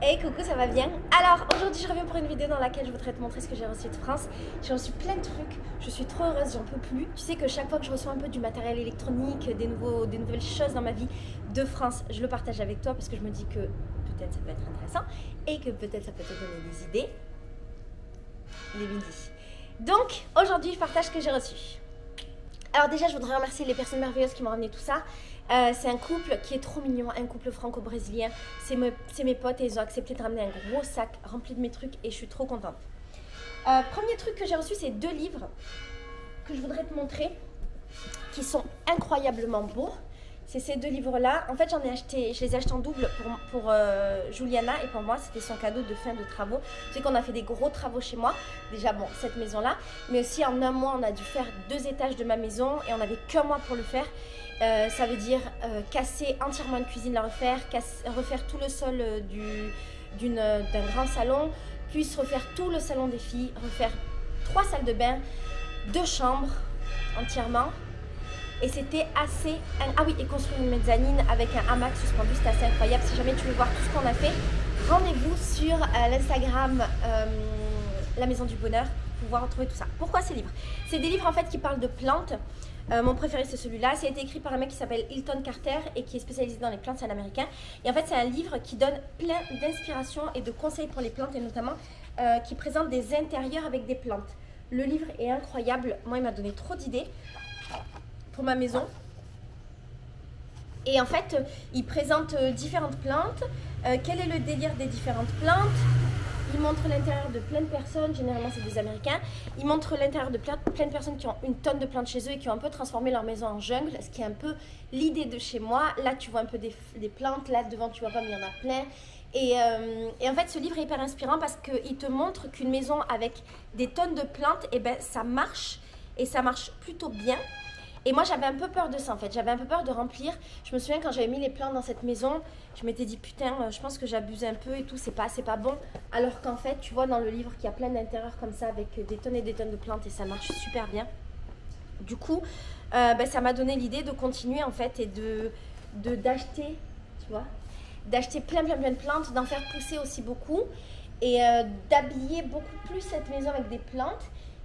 Hey coucou, ça va bien? Alors aujourd'hui je reviens pour une vidéo dans laquelle je voudrais te montrer ce que j'ai reçu de France. J'ai reçu plein de trucs, je suis trop heureuse, j'en peux plus. Tu sais que chaque fois que je reçois un peu du matériel électronique, des nouvelles choses dans ma vie de France, je le partage avec toi parce que je me dis que peut-être ça peut être intéressant et que peut-être ça peut te donner des idées. Les midis. Donc aujourd'hui je partage ce que j'ai reçu. Alors déjà je voudrais remercier les personnes merveilleuses qui m'ont ramené tout ça. C'est un couple qui est trop mignon, un couple franco-brésilien. C'est mes potes et ils ont accepté de ramener un gros sac rempli de mes trucs et je suis trop contente. Premier truc que j'ai reçu, c'est 2 livres que je voudrais te montrer qui sont incroyablement beaux. C'est ces 2 livres-là. En fait, je les ai achetés en double pour Juliana et pour moi. C'était son cadeau de fin de travaux. Tu sais qu'on a fait des gros travaux chez moi. Déjà, bon, cette maison-là. Mais aussi, en un mois, on a dû faire 2 étages de ma maison et on n'avait qu'un mois pour le faire. Ça veut dire casser entièrement une cuisine, la refaire, refaire tout le sol d'un grand salon, puis refaire tout le salon des filles, refaire 3 salles de bain, 2 chambres entièrement. Et c'était assez... Ah oui, et construire une mezzanine avec un hamac suspendu, c'était assez incroyable. Si jamais tu veux voir tout ce qu'on a fait, rendez-vous sur l'Instagram La Maison du Bonheur pour pouvoir retrouver tout ça. Pourquoi ces livres? C'est des livres en fait qui parlent de plantes. Mon préféré c'est celui-là, ça a été écrit par un mec qui s'appelle Hilton Carter et qui est spécialisé dans les plantes, c'est un américain. Et en fait c'est un livre qui donne plein d'inspiration et de conseils pour les plantes et notamment qui présente des intérieurs avec des plantes. Le livre est incroyable, moi il m'a donné trop d'idées pour ma maison. Et en fait il présente différentes plantes, quel est le délire des différentes plantes. Il montre l'intérieur de plein de personnes, généralement c'est des Américains. Il montre l'intérieur de plein de personnes qui ont une tonne de plantes chez eux et qui ont un peu transformé leur maison en jungle, ce qui est un peu l'idée de chez moi. Là tu vois un peu des plantes, là devant tu vois pas mais il y en a plein. Et en fait ce livre est hyper inspirant parce qu'il te montre qu'une maison avec des tonnes de plantes, et ben, ça marche et ça marche plutôt bien. Et moi j'avais un peu peur de ça en fait, j'avais un peu peur de remplir. Je me souviens quand j'avais mis les plantes dans cette maison, je m'étais dit putain je pense que j'abuse un peu et tout, c'est pas bon. Alors qu'en fait tu vois dans le livre qu'il y a plein d'intérieurs comme ça avec des tonnes et des tonnes de plantes et ça marche super bien. Du coup ça m'a donné l'idée de continuer en fait et d'acheter, tu vois, d'acheter plein de plantes, d'en faire pousser aussi beaucoup et d'habiller beaucoup plus cette maison avec des plantes.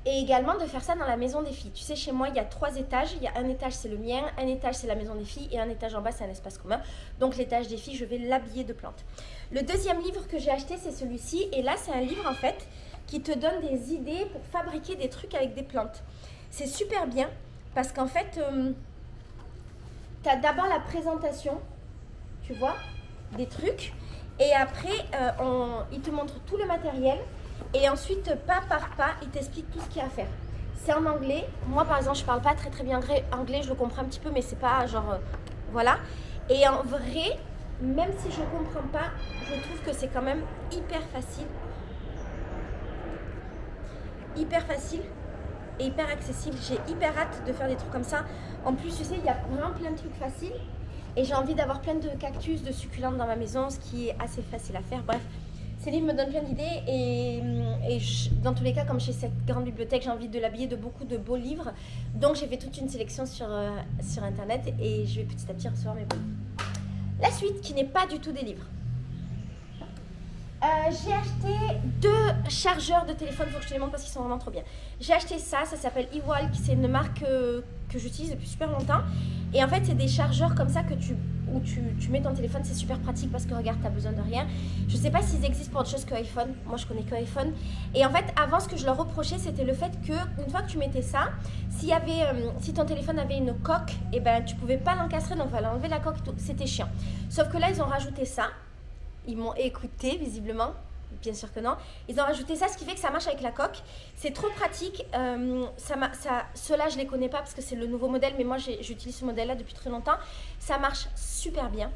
Et également de faire ça dans la maison des filles. Tu sais, chez moi, il y a 3 étages. Il y a un étage, c'est le mien. Un étage, c'est la maison des filles. Et un étage en bas, c'est un espace commun. Donc, l'étage des filles, je vais l'habiller de plantes. Le deuxième livre que j'ai acheté, c'est celui-ci. Et là, c'est un livre, en fait, qui te donne des idées pour fabriquer des trucs avec des plantes. C'est super bien parce qu'en fait, tu as d'abord la présentation, tu vois, des trucs. Et après, il te montre tout le matériel. Et ensuite, pas par pas, il t'explique tout ce qu'il y a à faire. C'est en anglais. Moi, par exemple, je parle pas très bien anglais. Je le comprends un petit peu, mais c'est pas genre... voilà. Et en vrai, même si je comprends pas, je trouve que c'est quand même hyper facile. Hyper facile et hyper accessible. J'ai hyper hâte de faire des trucs comme ça. En plus, tu sais, il y a vraiment plein de trucs faciles. Et j'ai envie d'avoir plein de cactus, de succulentes dans ma maison, ce qui est assez facile à faire. Bref. Ces livres me donnent plein d'idées et dans tous les cas, comme j'ai cette grande bibliothèque, j'ai envie de l'habiller de beaucoup de beaux livres. Donc j'ai fait toute une sélection sur internet et je vais petit à petit recevoir mes beaux livres. La suite, qui n'est pas du tout des livres. J'ai acheté 2 chargeurs de téléphone, il faut que je te les montre parce qu'ils sont vraiment trop bien. J'ai acheté ça s'appelle eWalk, c'est une marque que j'utilise depuis super longtemps. Et en fait, c'est des chargeurs comme ça où tu mets ton téléphone, c'est super pratique parce que regarde, tu as besoin de rien. Je sais pas s'ils existent pour autre chose que iPhone, moi je connais que iPhone. Et en fait, avant, ce que je leur reprochais, c'était le fait que une fois que tu mettais ça, si ton téléphone avait une coque, et ben tu pouvais pas l'encastrer, donc il fallait enlever la coque et tout, c'était chiant. Sauf que là, ils ont rajouté ça. Ils m'ont écouté visiblement, bien sûr que non. Ils ont rajouté ça, ce qui fait que ça marche avec la coque. C'est trop pratique. Ceux-là, je les connais pas parce que c'est le nouveau modèle, mais moi j'utilise ce modèle-là depuis très longtemps. Ça marche super bien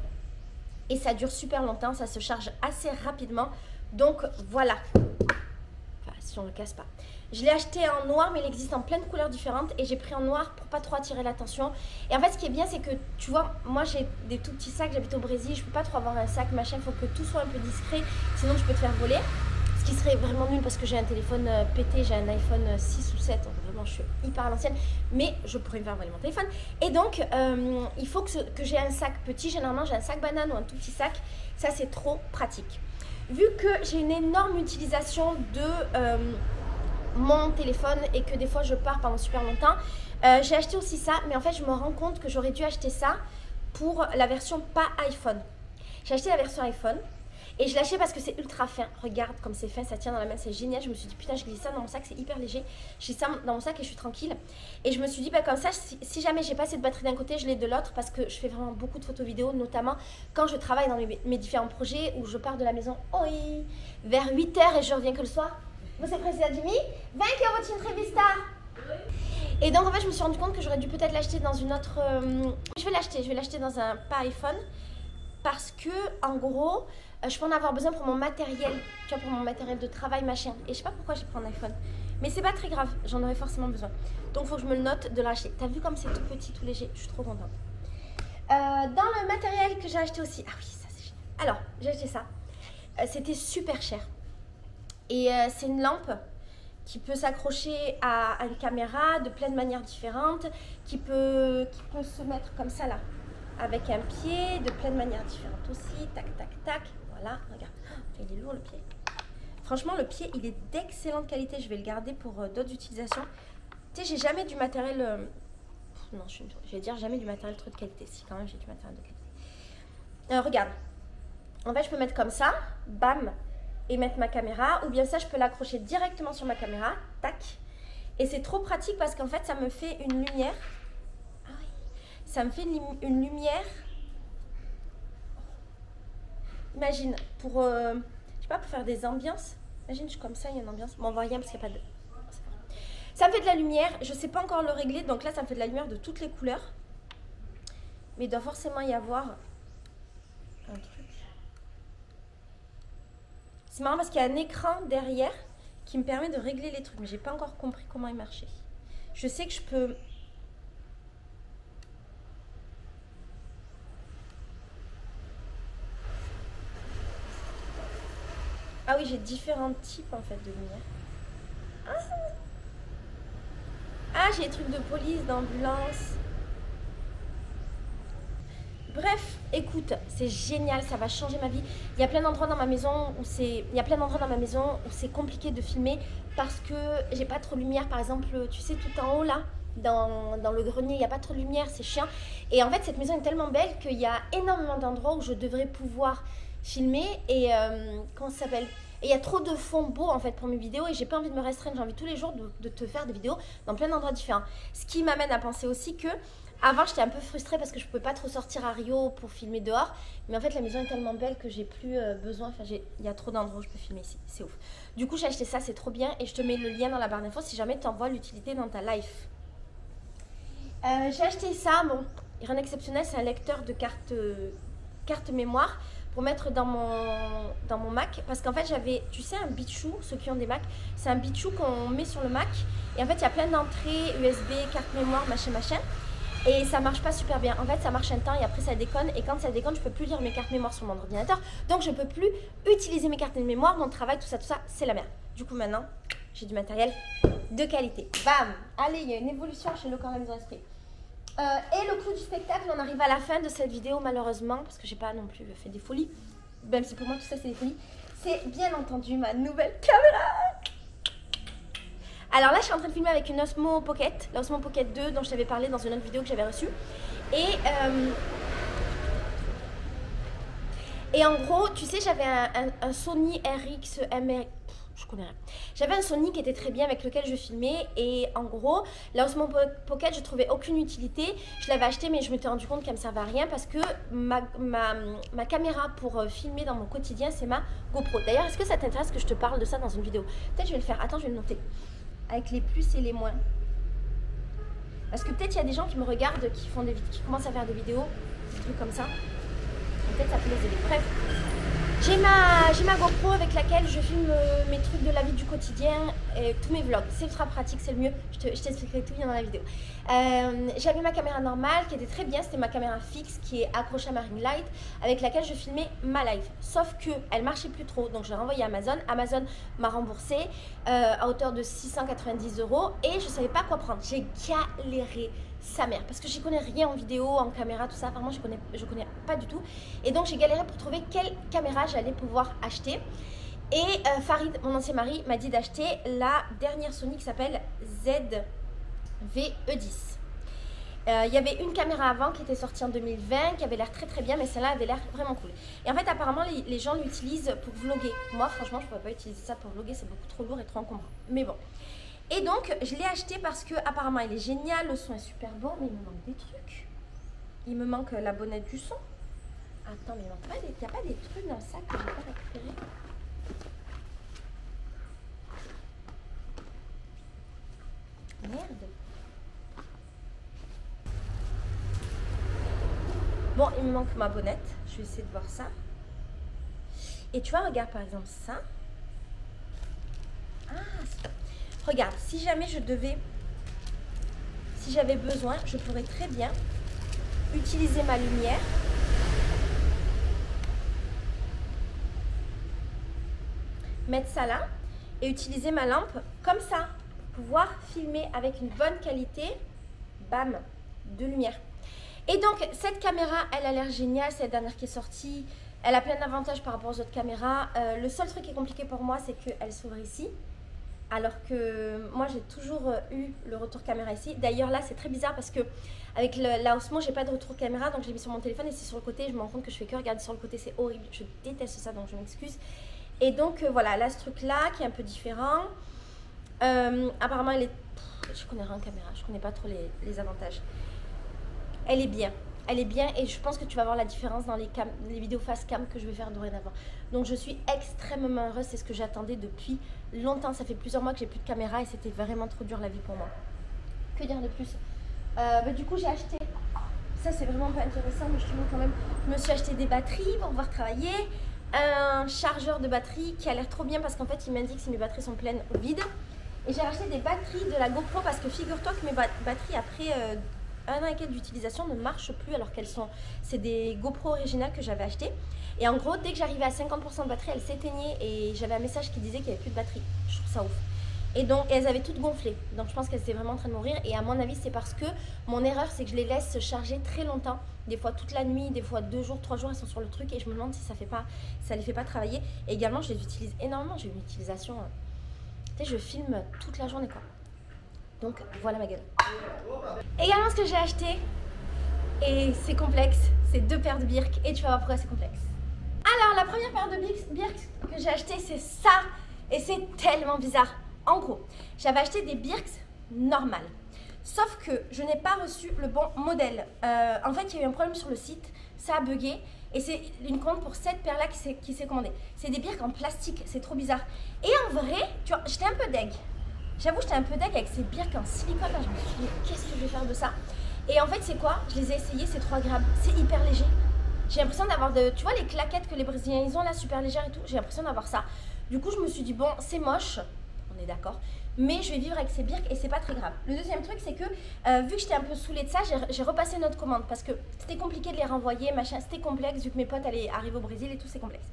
et ça dure super longtemps. Ça se charge assez rapidement. Donc voilà. Enfin, si on ne le casse pas. Je l'ai acheté en noir, mais il existe en plein de couleurs différentes et j'ai pris en noir pour pas trop attirer l'attention. Et en fait, ce qui est bien, c'est que tu vois, moi j'ai des tout petits sacs, j'habite au Brésil, je peux pas trop avoir un sac, machin, il faut que tout soit un peu discret, sinon je peux te faire voler. Ce qui serait vraiment nul parce que j'ai un téléphone pété, j'ai un iPhone 6 ou 7, donc vraiment je suis hyper à l'ancienne, mais je pourrais me faire voler mon téléphone. Et donc, il faut que j'ai un sac petit, généralement j'ai un sac banane ou un tout petit sac, ça c'est trop pratique. vu que j'ai une énorme utilisation de mon téléphone et que des fois je pars pendant super longtemps, j'ai acheté aussi ça, mais en fait je me rends compte que j'aurais dû acheter ça pour la version pas iPhone. J'ai acheté la version iPhone et je l'ai acheté parce que c'est ultra fin. Regarde comme c'est fin, ça tient dans la main, c'est génial. Je me suis dit putain, je glisse ça dans mon sac, c'est hyper léger. J'ai ça dans mon sac et je suis tranquille. Et je me suis dit bah, comme ça, si jamais j'ai pas assez de batterie d'un côté, je l'ai de l'autre, parce que je fais vraiment beaucoup de photos vidéo, notamment quand je travaille dans mes différents projets où je pars de la maison vers 8h et je reviens que le soir. Vous êtes pressé à Jimmy? 20 € votre entrevista. Et donc en fait je me suis rendu compte que j'aurais dû peut-être l'acheter dans une autre... Je vais l'acheter dans un pas iPhone, parce que en gros je peux en avoir besoin pour mon matériel, tu vois, pour mon matériel de travail machin. Et je sais pas pourquoi j'ai pris un iPhone, mais c'est pas très grave, j'en aurais forcément besoin. Donc faut que je me le note de l'acheter. T'as vu comme c'est tout petit, tout léger, je suis trop contente. Dans le matériel que j'ai acheté aussi, ah oui ça c'est génial. Alors j'ai acheté ça, c'était super cher. Et c'est une lampe qui peut s'accrocher à une caméra de plein de manières différentes, qui peut se mettre comme ça là, avec un pied de plein de manières différentes aussi, tac tac tac, voilà, regarde, il est lourd le pied. Franchement le pied il est d'excellente qualité, je vais le garder pour d'autres utilisations. Tu sais, j'ai jamais du matériel, non je vais dire jamais du matériel trop de qualité, si quand même j'ai du matériel de qualité. Regarde, en fait je peux mettre comme ça, bam, et mettre ma caméra, ou bien ça je peux l'accrocher directement sur ma caméra, tac, et c'est trop pratique parce qu'en fait ça me fait une lumière, ah oui, ça me fait une lumière, imagine, pour, je sais pas, pour faire des ambiances, imagine je suis comme ça, il y a une ambiance, bon on voit rien parce qu'il n'y a pas de, ça me fait de la lumière, je sais pas encore le régler, donc là ça me fait de la lumière de toutes les couleurs, mais il doit forcément y avoir un truc. C'est marrant parce qu'il y a un écran derrière qui me permet de régler les trucs, mais j'ai pas encore compris comment il marchait. Je sais que je peux... Ah oui, j'ai différents types en fait de lumière. Ah, j'ai des trucs de police, d'ambulance. Bref, écoute, c'est génial, ça va changer ma vie. Il y a plein d'endroits dans ma maison où c'est compliqué de filmer parce que j'ai pas trop de lumière. Par exemple, tu sais, tout en haut là, dans le grenier, il n'y a pas trop de lumière, c'est chiant. Et en fait, cette maison est tellement belle qu'il y a énormément d'endroits où je devrais pouvoir filmer. Et comment ça s'appelle? Et il y a trop de fonds beaux en fait pour mes vidéos et j'ai pas envie de me restreindre. J'ai envie tous les jours de te faire des vidéos dans plein d'endroits différents. Ce qui m'amène à penser aussi que avant, j'étais un peu frustrée parce que je ne pouvais pas trop sortir à Rio pour filmer dehors. Mais en fait, la maison est tellement belle que j'ai plus besoin. Enfin, il y a trop d'endroits où je peux filmer ici. C'est ouf. Du coup, j'ai acheté ça, c'est trop bien. Et je te mets le lien dans la barre d'infos si jamais tu envoies l'utilité dans ta life. J'ai acheté ça. Bon, rien d'exceptionnel. C'est un lecteur de carte mémoire pour mettre dans mon Mac. Parce qu'en fait, j'avais, tu sais, un bichou. Ceux qui ont des Mac, c'est un bichou qu'on met sur le Mac. Et en fait, il y a plein d'entrées USB, carte mémoire, machin. Et ça marche pas super bien. En fait, ça marche un temps et après ça déconne. Et quand ça déconne, je peux plus lire mes cartes mémoire sur mon ordinateur. Donc, je peux plus utiliser mes cartes de mémoire, mon travail, tout ça, c'est la merde. Du coup, maintenant, j'ai du matériel de qualité. Bam! Allez, il y a une évolution chez Le Corps, la Maison Esprit. Et le clou du spectacle, on arrive à la fin de cette vidéo, malheureusement, parce que j'ai pas non plus fait des folies. Même si pour moi, tout ça, c'est des folies. C'est bien entendu ma nouvelle caméra. Alors là, je suis en train de filmer avec une Osmo Pocket, la Osmo Pocket 2 dont je t'avais parlé dans une autre vidéo que j'avais reçue. Et en gros, tu sais, j'avais un Sony RX MR... Je connais rien. J'avais un Sony qui était très bien avec lequel je filmais. Et en gros, la Osmo Pocket, je trouvais aucune utilité. Je l'avais acheté, mais je m'étais rendu compte qu'elle ne me servait à rien parce que ma caméra pour filmer dans mon quotidien, c'est ma GoPro. D'ailleurs, est-ce que ça t'intéresse que je te parle de ça dans une vidéo? Peut-être je vais le faire. Attends, je vais le noter. Avec les plus et les moins. Parce que peut-être il y a des gens qui me regardent, qui commencent à faire des vidéos, des trucs comme ça. Peut-être ça peut les aider. Bref, j'ai ma GoPro avec laquelle je filme mes trucs de la vie du quotidien et tous mes vlogs. C'est ultra pratique, c'est le mieux. Je t'expliquerai tout bien dans la vidéo. J'avais ma caméra normale qui était très bien. C'était ma caméra fixe qui est accrochée à ma ring light avec laquelle je filmais ma live. Sauf qu'elle marchait plus trop. Donc je l'ai renvoyée à Amazon. Amazon m'a remboursé à hauteur de 690 € et je ne savais pas quoi prendre. J'ai galéré sa mère. Parce que j'y connais rien en vidéo, en caméra, tout ça. Vraiment, je connais pas du tout. Et donc, j'ai galéré pour trouver quelle caméra j'allais pouvoir acheter. Et Farid, mon ancien mari, m'a dit d'acheter la dernière Sony qui s'appelle ZV-E10. Il y avait une caméra avant qui était sortie en 2020 qui avait l'air très très bien, mais celle-là avait l'air vraiment cool. Et en fait apparemment les gens l'utilisent pour vlogger. Moi franchement je ne pourrais pas utiliser ça pour vlogger, c'est beaucoup trop lourd et trop encombrant. Mais bon. Et donc je l'ai acheté parce que apparemment il est génial, le son est super bon, mais il me manque des trucs. Il me manque la bonnette du son. Attends, mais il n'y a pas des trucs dans le sac que je n'ai pas récupéré. Merde. Bon, il me manque ma bonnette. Je vais essayer de voir ça. Et tu vois, regarde par exemple ça. Ah, regarde, si jamais si j'avais besoin, je pourrais très bien utiliser ma lumière. Mettre ça là et utiliser ma lampe comme ça. Pouvoir filmer avec une bonne qualité, bam, de lumière. Et donc, cette caméra, elle a l'air géniale, c'est la dernière qui est sortie. Elle a plein d'avantages par rapport aux autres caméras. Le seul truc qui est compliqué pour moi, c'est qu'elle s'ouvre ici. Alors que moi, j'ai toujours eu le retour caméra ici. D'ailleurs, là, c'est très bizarre parce que avec la Osmo, j'ai pas de retour caméra. Donc, je l'ai mis sur mon téléphone et c'est sur le côté. Je me rends compte que je fais que regarder sur le côté. C'est horrible. Je déteste ça, donc je m'excuse. Et donc, voilà, là, ce truc-là qui est un peu différent. Apparemment, elle est... Je connais rien en caméra. Je connais pas trop les avantages. Elle est bien et je pense que tu vas voir la différence dans les vidéos face cam que je vais faire dorénavant. Donc je suis extrêmement heureuse, c'est ce que j'attendais depuis longtemps. Ça fait plusieurs mois que j'ai plus de caméra et c'était vraiment trop dur la vie pour moi. Que dire de plus? Du coup j'ai acheté, ça c'est vraiment pas intéressant mais je te montre quand même. Je me suis acheté des batteries pour pouvoir travailler, un chargeur de batterie qui a l'air trop bien parce qu'en fait il m'indique si mes batteries sont pleines ou vides. Et j'ai acheté des batteries de la GoPro parce que figure-toi que mes batteries après... un an et quelques d'utilisation ne marchent plus alors qu'elles sont, c'est des GoPro originales que j'avais achetées et en gros dès que j'arrivais à 50% de batterie elles s'éteignaient et j'avais un message qui disait qu'il n'y avait plus de batterie. Je trouve ça ouf. Et donc elles avaient toutes gonflé, donc je pense qu'elles étaient vraiment en train de mourir et à mon avis c'est parce que mon erreur c'est que je les laisse charger très longtemps, des fois toute la nuit, des fois 2 jours, 3 jours elles sont sur le truc et je me demande si ça les fait pas travailler. Et également je les utilise énormément, j'ai une utilisation, tu sais je filme toute la journée quoi. Donc voilà ma gueule. Également ce que j'ai acheté, et c'est complexe, c'est 2 paires de Birks et tu vas voir pourquoi c'est complexe. Alors la première paire de Birks que j'ai acheté c'est ça et c'est tellement bizarre. En gros, j'avais acheté des Birks normales, sauf que je n'ai pas reçu le bon modèle. En fait il y a eu un problème sur le site, ça a bugué et c'est une commande pour cette paire là qui s'est commandée. C'est des Birks en plastique, c'est trop bizarre. Et en vrai, tu vois, j'étais un peu deg. J'avoue, j'étais un peu deg avec ces Birks en silicone. Là, je me suis dit, qu'est-ce que je vais faire de ça? Et en fait, c'est quoi? Je les ai essayés, c'est 3 grammes. C'est hyper léger. J'ai l'impression d'avoir tu vois, les claquettes que les Brésiliens ils ont là, super légères et tout. J'ai l'impression d'avoir ça. Du coup, je me suis dit, bon, c'est moche. On est d'accord. Mais je vais vivre avec ces Birks et c'est pas très grave. Le deuxième truc, c'est que vu que j'étais un peu saoulée de ça, j'ai repassé notre commande parce que c'était compliqué de les renvoyer, machin. C'était complexe vu que mes potes allaient arriver au Brésil et tout, c'est complexe.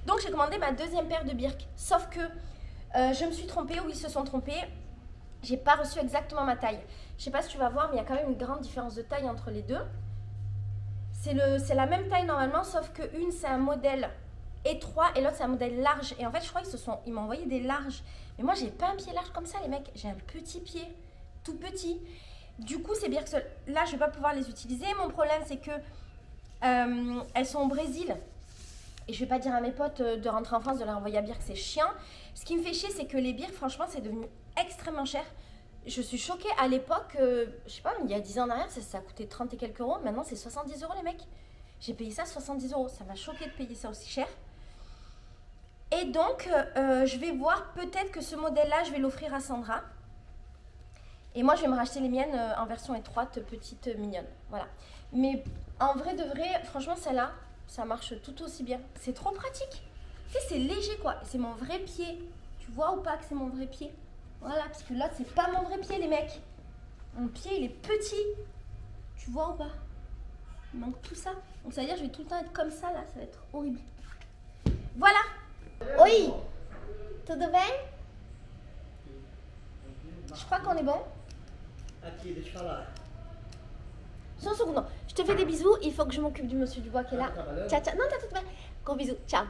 Donc, j'ai commandé ma deuxième paire de Birks. Sauf que je me suis trompée ou ils se sont trompés. J'ai pas reçu exactement ma taille. Je sais pas si tu vas voir, mais il y a quand même une grande différence de taille entre les deux. C'est la même taille normalement, sauf que une c'est un modèle étroit et l'autre c'est un modèle large. Et en fait, je crois qu'ils m'ont envoyé des larges. Mais moi, j'ai pas un pied large comme ça, les mecs. J'ai un petit pied, tout petit. Du coup, c'est bien que là, je vais pas pouvoir les utiliser. Mon problème, c'est que elles sont au Brésil. Et je vais pas dire à mes potes de rentrer en France, de les renvoyer à Birks, c'est chiant. Ce qui me fait chier, c'est que les Birks, franchement, c'est devenu extrêmement cher. Je suis choquée à l'époque, je sais pas, il y a 10 ans en arrière, ça coûtait 30 et quelques euros. Maintenant, c'est 70 euros, les mecs. J'ai payé ça 70 euros. Ça m'a choquée de payer ça aussi cher. Et donc, je vais voir, peut-être que ce modèle-là, je vais l'offrir à Sandra. Et moi, je vais me racheter les miennes en version étroite, petite, mignonne. Voilà. Mais en vrai de vrai, franchement, celle-là, ça marche tout aussi bien. C'est trop pratique. Tu sais, c'est léger, quoi. C'est mon vrai pied. Tu vois ou pas que c'est mon vrai pied? Voilà, parce que là, c'est pas mon vrai pied, les mecs. Mon pied, il est petit. Tu vois ou pas? Il manque tout ça. Donc, ça veut dire que je vais tout le temps être comme ça, là. Ça va être horrible. Voilà. Oui. Tudo bem? Je crois qu'on est bon. Aqui, deixa eu falar. 100 secondes. Je te fais des bisous. Il faut que je m'occupe du monsieur Dubois qui est là. Ciao, ciao. Non, t'as tout fait. Gros bisous. Ciao.